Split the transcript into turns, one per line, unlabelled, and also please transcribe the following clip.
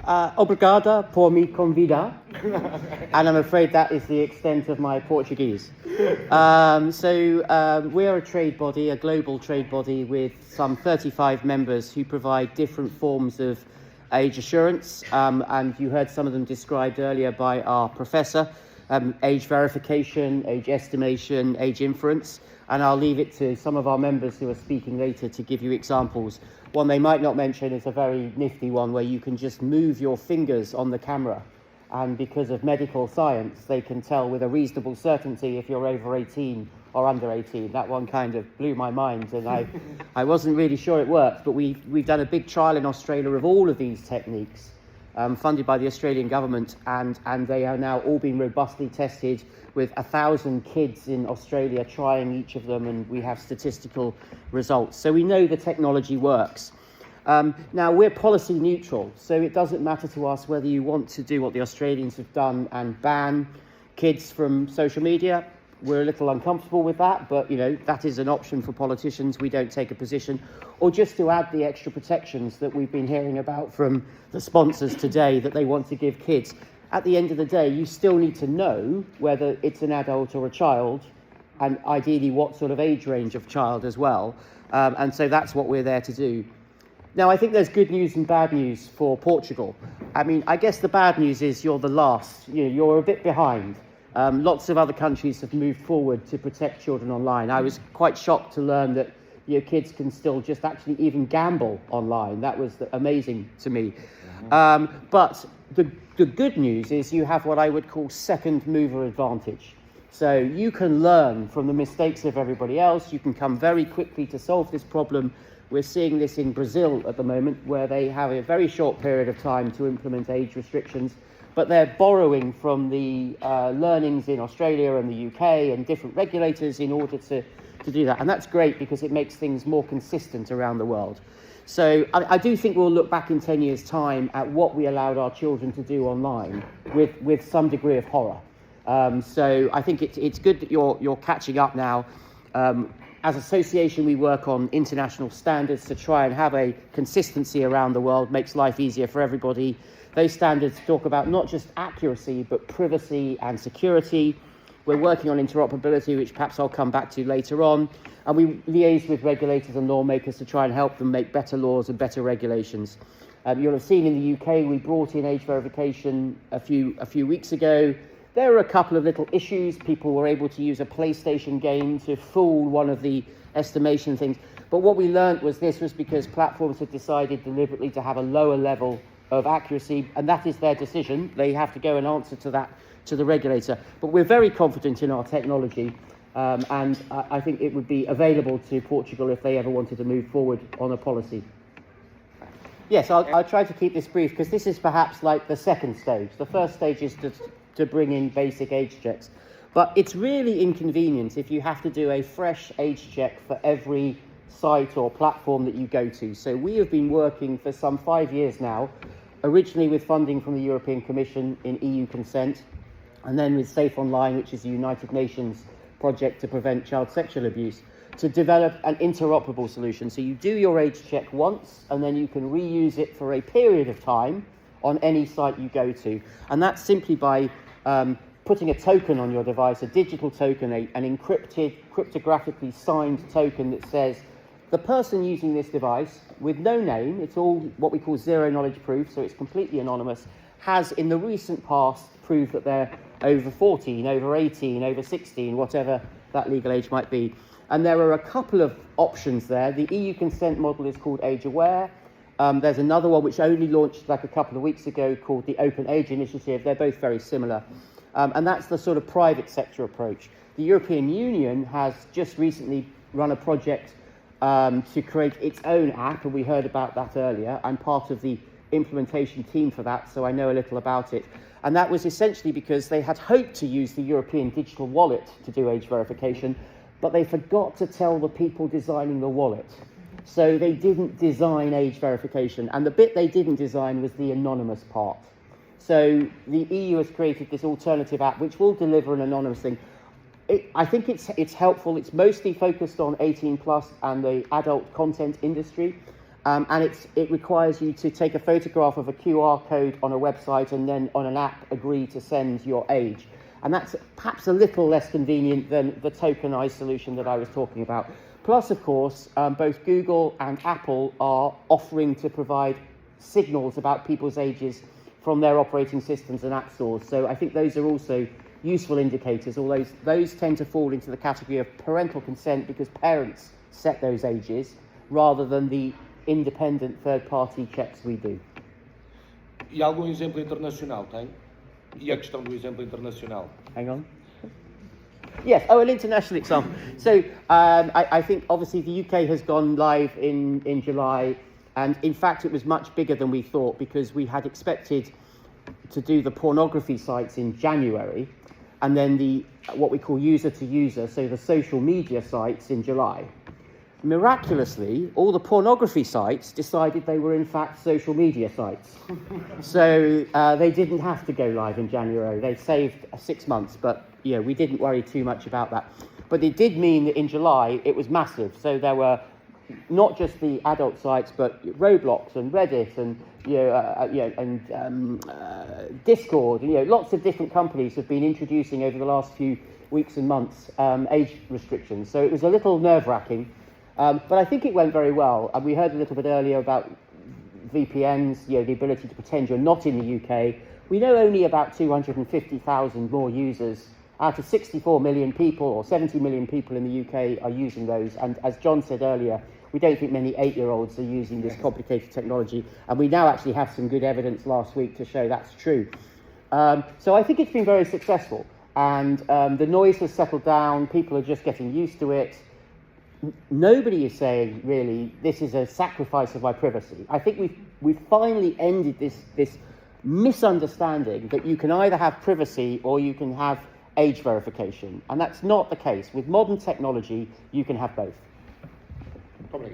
Obrigada por me convidar. And I'm afraid that is the extent of my Portuguese. We are a trade body, a global trade body with some 35 members who provide different forms of age assurance. And you heard some of them described earlier by our professor. Age verification, age estimation, age inference. And I'll leave it to some of our members who are speaking later to give you examples. One they might not mention is a very nifty one where you can just move your fingers on the camera. And because of medical science, they can tell with a reasonable certainty if you're over 18 or under 18. That one kind of blew my mind, and I wasn't really sure it worked. But we've done a big trial in Australia of all of these techniques, funded by the Australian government, and they are now all being robustly tested with 1,000 kids in Australia trying each of them, and we have statistical results. So we know the technology works. Now, we're policy neutral, so it doesn't matter to us whether you want to do what the Australians have done and ban kids from social media. We're a little uncomfortable with that, but, that is an option for politicians. We don't take a position. Or just to add the extra protections that we've been hearing about from the sponsors today that they want to give kids. At the end of the day, you still need to know whether it's an adult or a child, and ideally what sort of age range of child as well. And so that's what we're there to do. Now, I think there's good news and bad news for Portugal. I mean, I guess the bad news is you're the last. You're a bit behind. Lots of other countries have moved forward to protect children online. I was quite shocked to learn that kids can still just actually even gamble online. That was amazing to me. But the good news is you have what I would call second mover advantage. So you can learn from the mistakes of everybody else. You can come very quickly to solve this problem. We're seeing this in Brazil at the moment, where they have a very short period of time to implement age restrictions, but they're borrowing from the learnings in Australia and the UK and different regulators in order to do that. And that's great because it makes things more consistent around the world. So I do think we'll look back in 10 years' time at what we allowed our children to do online with some degree of horror. So I think it's good that you're catching up now. As an association, we work on international standards to try and have a consistency around the world, makes life easier for everybody. Those standards talk about not just accuracy, but privacy and security. We're working on interoperability, which perhaps I'll come back to later on. And we liaise with regulators and lawmakers to try and help them make better laws and better regulations. You'll have seen in the UK, we brought in age verification a few weeks ago. There were a couple of little issues. People were able to use a PlayStation game to fool one of the estimation things. But what we learned was this was because platforms had decided deliberately to have a lower level of accuracy, and that is their decision. They have to go and answer to that to the regulator. But we're very confident in our technology, and I think it would be available to Portugal if they ever wanted to move forward on a policy. Yes, I'll try to keep this brief because this is perhaps like the second stage. The first stage is to bring in basic age checks. But it's really inconvenient if you have to do a fresh age check for every site or platform that you go to. So we have been working for some 5 years now, originally with funding from the European Commission in EU consent, and then with Safe Online, which is the United Nations project to prevent child sexual abuse, to develop an interoperable solution. So you do your age check once, and then you can reuse it for a period of time on any site you go to. And that's simply by putting a token on your device, a digital token, an encrypted, cryptographically signed token that says, the person using this device, with no name, it's all what we call zero knowledge proof, so it's completely anonymous, has in the recent past proved that they're over 14, over 18, over 16, whatever that legal age might be. And there are a couple of options there. The EU consent model is called Age Aware. There's another one which only launched like a couple of weeks ago called the Open Age Initiative. They're both very similar. And that's the sort of private sector approach. The European Union has just recently run a project to create its own app, and we heard about that earlier. I'm part of the implementation team for that, so I know a little about it. And that was essentially because they had hoped to use the European digital wallet to do age verification, but they forgot to tell the people designing the wallet. So they didn't design age verification, and the bit they didn't design was the anonymous part. So the EU has created this alternative app which will deliver an anonymous thing. I think it's helpful. It's mostly focused on 18 plus and the adult content industry. and it requires you to take a photograph of a QR code on a website and then on an app agree to send your age. And that's perhaps a little less convenient than the tokenized solution that I was talking about. Plus, of course, both Google and Apple are offering to provide signals about people's ages from their operating systems and app stores. So I think those are also useful indicators, although those tend to fall into the category of parental consent because parents set those ages rather than the independent third-party checks we do.
E algum exemplo internacional, tem? E a questão do exemplo internacional?
Hang on. Yes, an international example. So I think obviously the UK has gone live in July, and in fact it was much bigger than we thought because we had expected to do the pornography sites in January, and then the what we call user-to-user, so the social media sites in July. Miraculously, all the pornography sites decided they were in fact social media sites. So they didn't have to go live in January. They saved 6 months, but we didn't worry too much about that. But it did mean that in July it was massive. So there were not just the adult sites, but Roblox and Reddit and Discord. Lots of different companies have been introducing over the last few weeks and months age restrictions. So it was a little nerve-wracking. But I think it went very well. And we heard a little bit earlier about VPNs, the ability to pretend you're not in the UK. We know only about 250,000 more users out of 64 million people or 70 million people in the UK are using those. And as John said earlier, we don't think many 8-year-olds are using this complicated technology. And we now actually have some good evidence last week to show that's true. So I think it's been very successful. And the noise has settled down. People are just getting used to it. Nobody is saying, really, this is a sacrifice of my privacy. I think we've finally ended this misunderstanding that you can either have privacy or you can have age verification. And that's not the case. With modern technology, you can have both.